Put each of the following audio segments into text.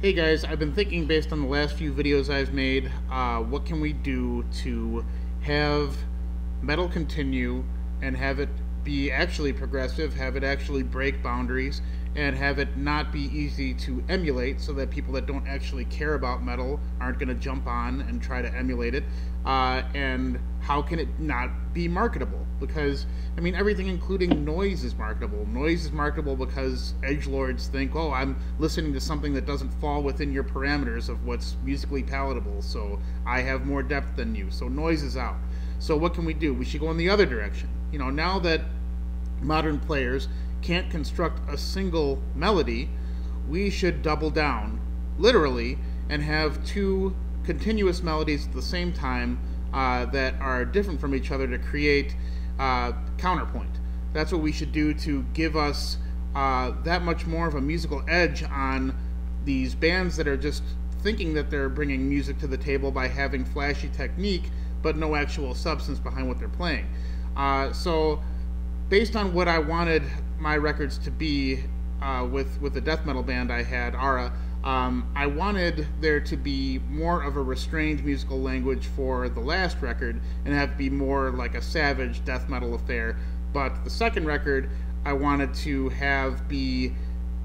Hey guys, I've been thinking based on the last few videos I've made, what can we do to have metal continue and have it be actually progressive, have it actually break boundaries, and have it not be easy to emulate so that people that don't actually care about metal aren't going to jump on and try to emulate it, and how can it not be marketable? Because, I mean, everything including noise is marketable. Noise is marketable because edgelords think, oh, I'm listening to something that doesn't fall within your parameters of what's musically palatable, so I have more depth than you, so noise is out. So what can we do? We should go in the other direction. You know, now that modern players can't construct a single melody, we should double down, literally, and have two continuous melodies at the same time that are different from each other to create counterpoint. That's what we should do to give us that much more of a musical edge on these bands that are just thinking that they're bringing music to the table by having flashy technique but no actual substance behind what they're playing. So based on what I wanted my records to be with the death metal band I had, Ara, I wanted there to be more of a restrained musical language for the last record and have it be more like a savage death metal affair. But the second record I wanted to have be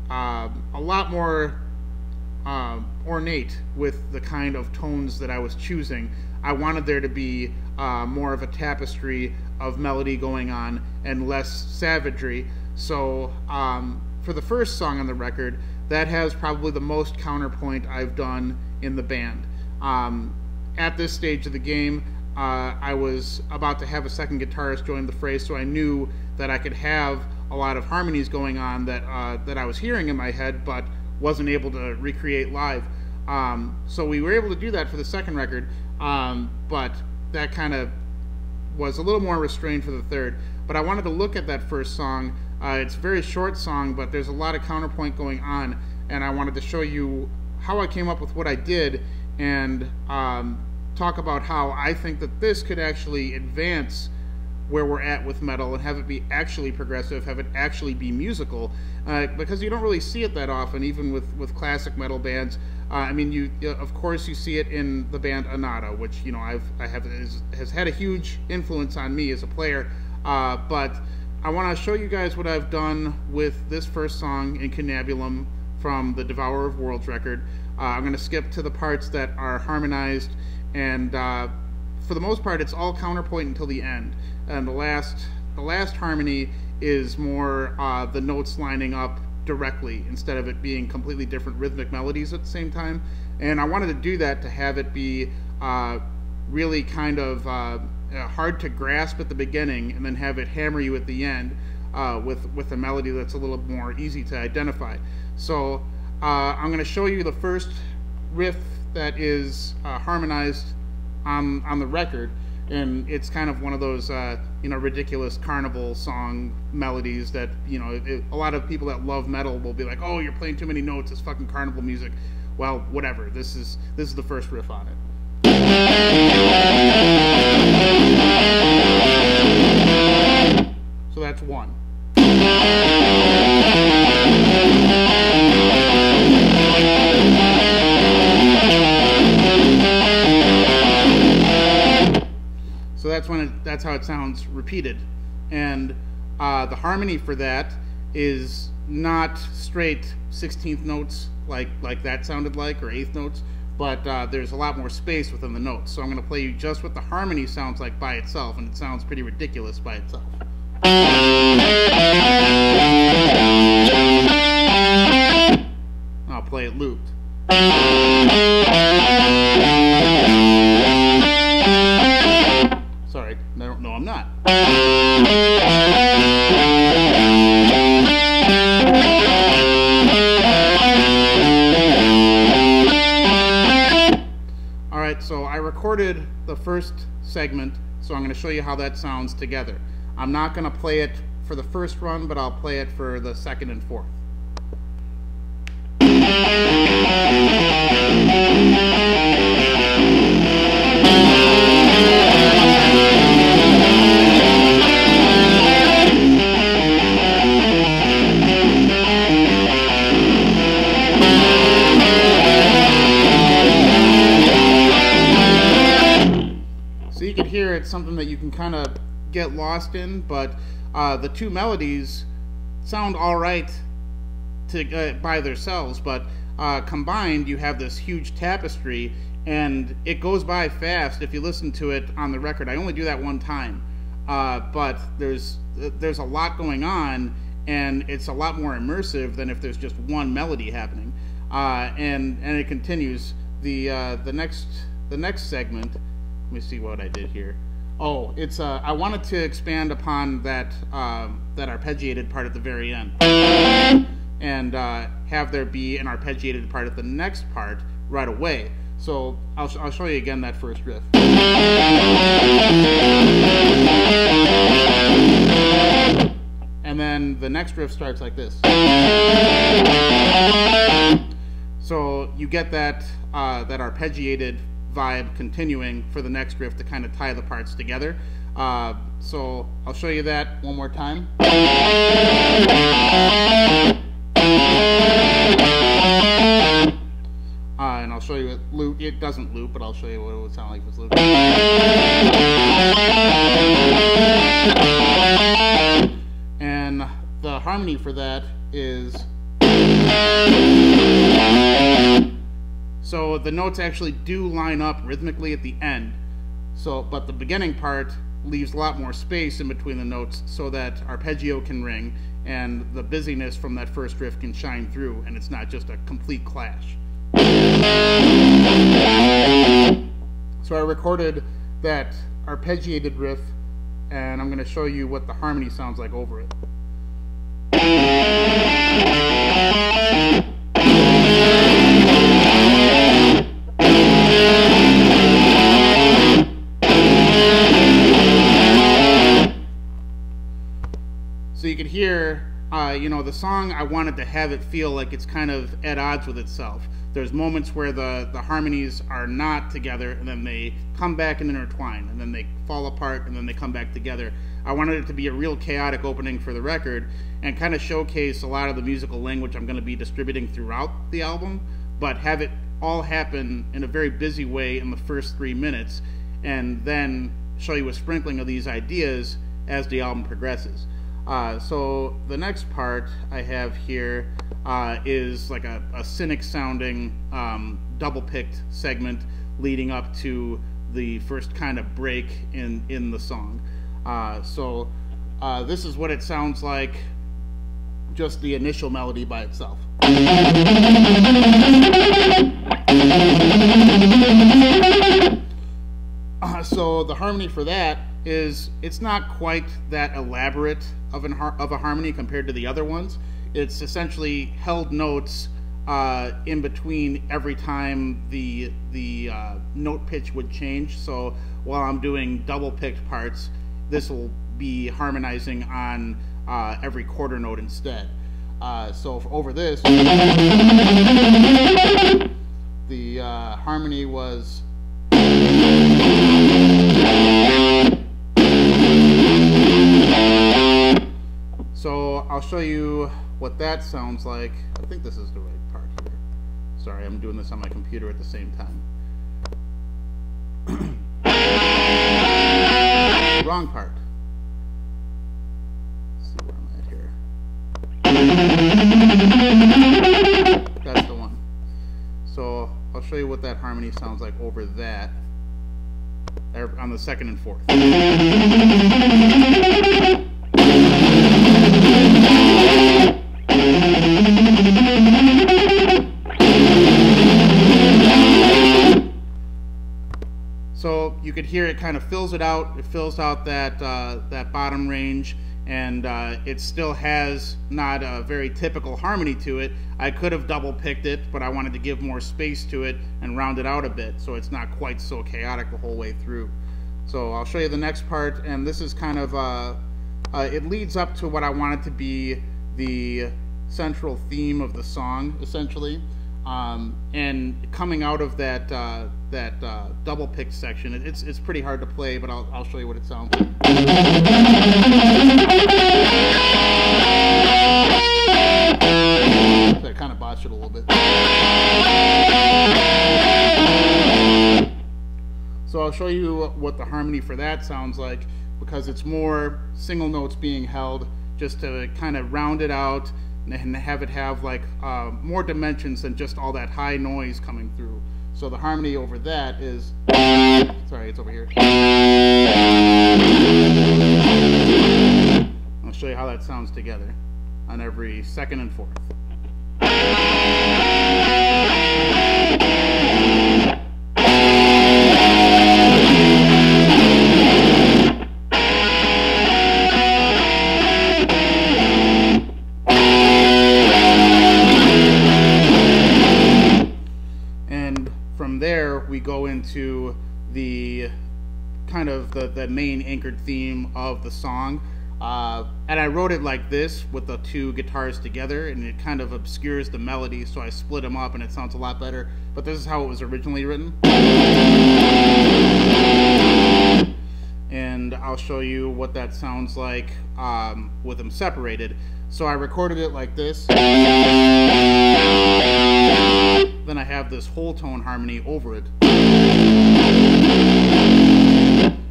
a lot more ornate with the kind of tones that I was choosing. I wanted there to be more of a tapestry of melody going on and less savagery. So for the first song on the record, that has probably the most counterpoint I've done in the band. At this stage of the game, I was about to have a second guitarist join the fray, so I knew that I could have a lot of harmonies going on that I was hearing in my head but wasn't able to recreate live. So we were able to do that for the second record, but that kind of was a little more restrained for the third. But I wanted to look at that first song. It's a very short song, but there's a lot of counterpoint going on, and I wanted to show you how I came up with what I did and talk about how I think that this could actually advance where we're at with metal and have it be actually progressive, have it actually be musical, because you don't really see it that often, even with classic metal bands. I mean, of course you see it in the band Anata, which, you know, has had a huge influence on me as a player, but I want to show you guys what I've done with this first song, Incunabulum, from the Devourer of Worlds record. I'm going to skip to the parts that are harmonized, and for the most part it's all counterpoint until the end. And the last harmony is more the notes lining up directly instead of it being completely different rhythmic melodies at the same time. And I wanted to do that to have it be really kind of hard to grasp at the beginning and then have it hammer you at the end with a melody that's a little more easy to identify. So I'm going to show you the first riff that is harmonized on the record, and it's kind of one of those you know, ridiculous carnival song melodies that, you know, a lot of people that love metal will be like, oh, you're playing too many notes, it's fucking carnival music. Well, whatever, this is the first riff on it. So that's one. So that's how it sounds repeated, and the harmony for that is not straight 16th notes like that sounded like, or 8th notes, but there's a lot more space within the notes. So I'm going to play you just what the harmony sounds like by itself, and it sounds pretty ridiculous by itself. I'll play it looped. Sorry, no, I'm not. Alright, so I recorded the first segment, so I'm going to show you how that sounds together. I'm not going to play it for the first run, but I'll play it for the second and fourth. it's something that you can kind of get lost in, but the two melodies sound all right by themselves, but combined you have this huge tapestry, and it goes by fast if you listen to it on the record. I only do that one time, but there's a lot going on, and it's a lot more immersive than if there's just one melody happening. And it continues. The next segment. Let me see what I did here. Oh, it's I wanted to expand upon that arpeggiated part at the very end, and have there be an arpeggiated part at the next part right away. So I'll show you again that first riff. And then the next riff starts like this. So you get that arpeggiated vibe continuing for the next riff to kind of tie the parts together. So I'll show you that one more time. And I'll show you it loop. It doesn't loop, but I'll show you what it would sound like if it's looping. And the harmony for that is, so the notes actually do line up rhythmically at the end. So, but the beginning part leaves a lot more space in between the notes so that arpeggio can ring and the busyness from that first riff can shine through, and it's not just a complete clash. So I recorded that arpeggiated riff, and I'm going to show you what the harmony sounds like over it. So you could hear, you know, the song, I wanted to have it feel like it's kind of at odds with itself. There's moments where the harmonies are not together, and then they come back and intertwine, and then they fall apart, and then they come back together. I wanted it to be a real chaotic opening for the record, and kind of showcase a lot of the musical language I'm going to be distributing throughout the album, but have it all happen in a very busy way in the first 3 minutes, and then show you a sprinkling of these ideas as the album progresses. So the next part I have here is like a cynic sounding double-picked segment leading up to the first kind of break in the song. So this is what it sounds like, just the initial melody by itself. So the harmony for that is, it's not quite that elaborate of a harmony compared to the other ones. It's essentially held notes in between every time the note pitch would change. So while I'm doing double picked parts, this will be harmonizing on every quarter note instead. So over this, the harmony was. So I'll show you what that sounds like. I think this is the right part here. Sorry, I'm doing this on my computer at the same time. Wrong part. Let's see where I'm at here. That's the one. So I'll show you what that harmony sounds like over that on the second and fourth. So you could hear it kind of fills it out. It fills out that that bottom range, and it still has not a very typical harmony to it. I could have double picked it, but I wanted to give more space to it and round it out a bit, so it's not quite so chaotic the whole way through. So I'll show you the next part, and this is kind of it leads up to what I want it to be the central theme of the song, essentially. And coming out of that double pick section, it's pretty hard to play, but I'll show you what it sounds like. So I kind of botched it a little bit. So I'll show you what the harmony for that sounds like, because it's more single notes being held, just to kind of round it out and have it have like more dimensions than just all that high noise coming through. So the harmony over that is, sorry, it's over here. I'll show you how that sounds together on every second and fourth. And from there we go into the kind of the main anchored theme of the song. And I wrote it like this with the two guitars together, and it kind of obscures the melody, so I split them up and it sounds a lot better. But this is how it was originally written. And I'll show you what that sounds like with them separated. So I recorded it like this. Then I have this whole tone harmony over it.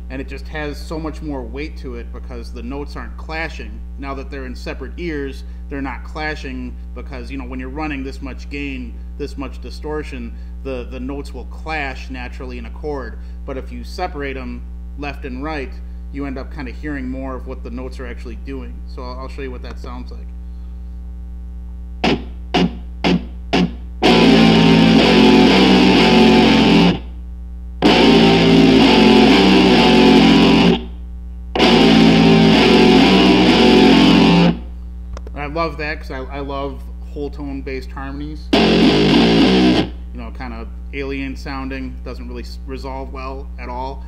And it just has so much more weight to it because the notes aren't clashing. Now that they're in separate ears, they're not clashing, because, you know, when you're running this much gain, this much distortion, the notes will clash naturally in a chord. But if you separate them left and right, you end up kind of hearing more of what the notes are actually doing. So I'll show you what that sounds like. I love that because I love whole tone based harmonies. You know, kind of alien sounding, doesn't really resolve well at all.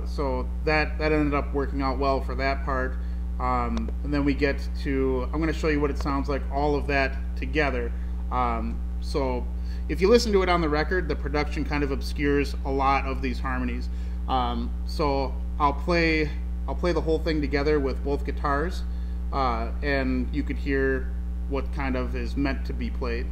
So that ended up working out well for that part. And then we get to, I'm going to show you what it sounds like, all of that together. So if you listen to it on the record, the production kind of obscures a lot of these harmonies. So I'll play the whole thing together with both guitars. And you could hear what kind of is meant to be played.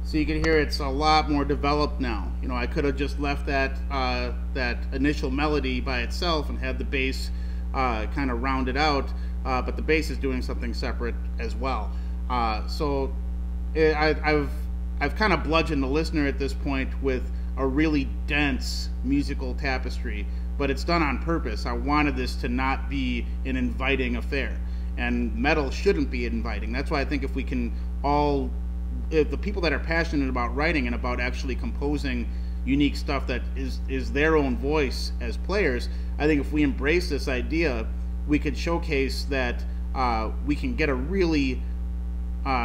So you can hear it's a lot more developed now. You know, I could have just left that that initial melody by itself and had the bass kind of rounded out, but the bass is doing something separate as well. So I've kind of bludgeoned the listener at this point with a really dense musical tapestry, but it's done on purpose. I wanted this to not be an inviting affair, and metal shouldn't be inviting. That's why I think if we can all, if the people that are passionate about writing and about actually composing unique stuff that is their own voice as players, I think if we embrace this idea, we could showcase that we can get a really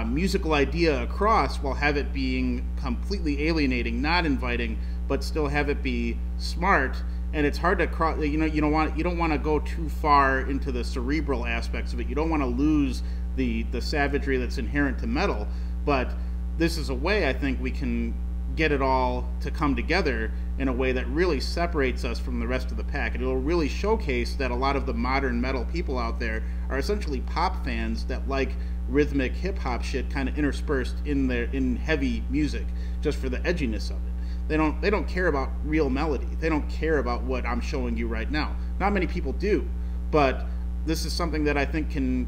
musical idea across while have it being completely alienating, not inviting, but still have it be smart. And it's hard to cross, you know, you don't want to go too far into the cerebral aspects of it. You don't want to lose the savagery that's inherent to metal, but this is a way I think we can get it all to come together in a way that really separates us from the rest of the pack. And it'll really showcase that a lot of the modern metal people out there are essentially pop fans that like rhythmic hip-hop shit kind of interspersed in heavy music just for the edginess of it. They don't care about real melody. They don't care about what I'm showing you right now. Not many people do, but this is something that I think can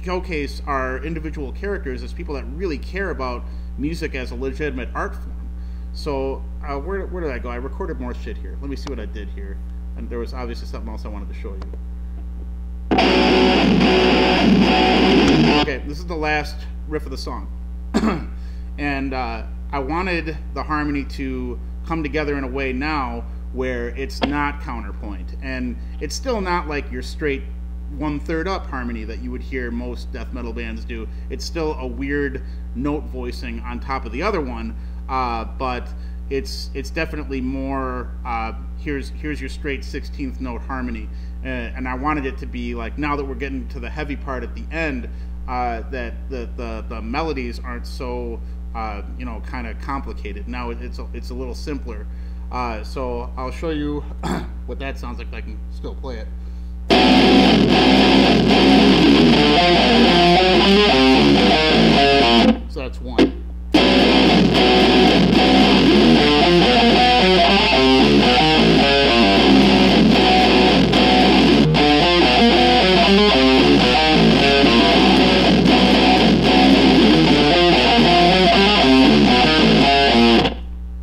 showcase our individual characters as people that really care about music as a legitimate art form. So where did I go? I recorded more shit here. Let me see what I did here. And there was obviously something else I wanted to show you. Okay, this is the last riff of the song. And I wanted the harmony to come together in a way now where it's not counterpoint. And it's still not like your straight 1/3 up harmony that you would hear most death metal bands do. It's still a weird note voicing on top of the other one, but it's definitely more here's your straight 16th note harmony. And I wanted it to be like, now that we're getting to the heavy part at the end, that the melodies aren't so you know, kind of complicated. Now it's a little simpler. So I'll show you what that sounds like. I can still play it. So that's one.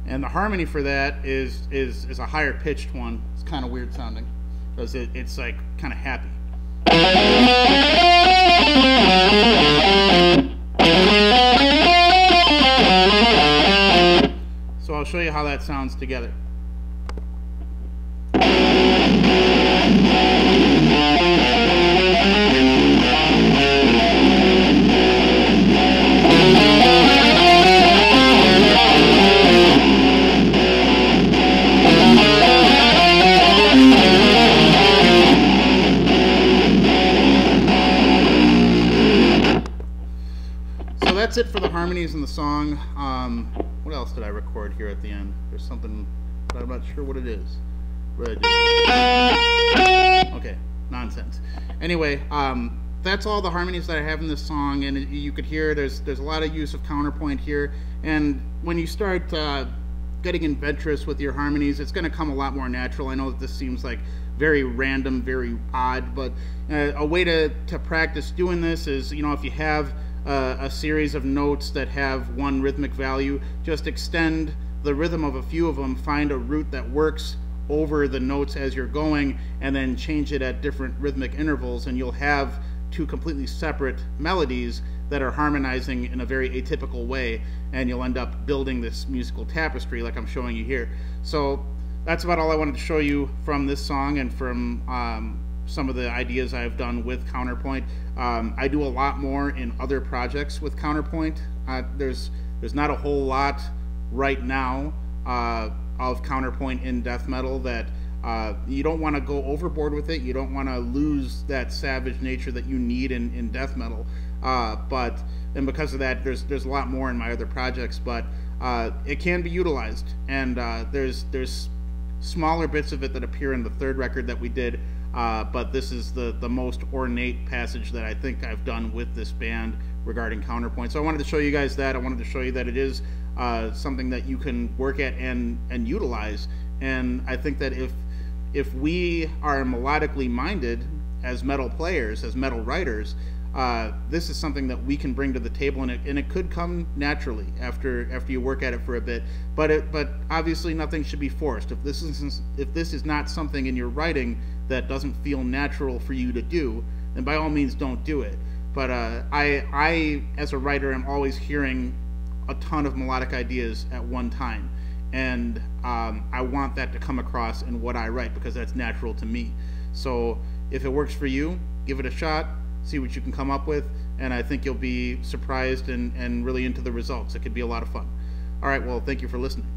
And the harmony for that is a higher pitched one. It's kind of weird sounding because it's like kind of happy. So I'll show you how that sounds together. That's it for the harmonies in the song. What else did I record here at the end? There's something, but I'm not sure what it is. Okay, nonsense. Anyway, that's all the harmonies that I have in this song, and you could hear there's a lot of use of counterpoint here. And when you start getting adventurous with your harmonies, it's going to come a lot more natural. I know that this seems like very random, very odd, but a way to practice doing this is, you know, if you have a series of notes that have one rhythmic value, just extend the rhythm of a few of them, find a root that works over the notes as you're going, and then change it at different rhythmic intervals, and you'll have two completely separate melodies that are harmonizing in a very atypical way, and you'll end up building this musical tapestry like I'm showing you here. So that's about all I wanted to show you from this song and from some of the ideas I've done with Counterpoint. I do a lot more in other projects with Counterpoint. There's not a whole lot right now of Counterpoint in death metal that you don't want to go overboard with it. You don't want to lose that savage nature that you need in death metal. And because of that, there's a lot more in my other projects, but it can be utilized. And there's smaller bits of it that appear in the third record that we did. But this is the most ornate passage that I think I've done with this band regarding Counterpoint. So I wanted to show you guys that. I wanted to show you that it is something that you can work at and utilize. And I think that if we are melodically minded as metal players, as metal writers, this is something that we can bring to the table, and it could come naturally after you work at it for a bit. But obviously nothing should be forced. If this is not something in your writing that doesn't feel natural for you to do, then by all means don't do it. But I as a writer am always hearing a ton of melodic ideas at one time, and I want that to come across in what I write because that's natural to me. So if it works for you, give it a shot, see what you can come up with, and I think you'll be surprised and really into the results. It could be a lot of fun. All right, well, thank you for listening.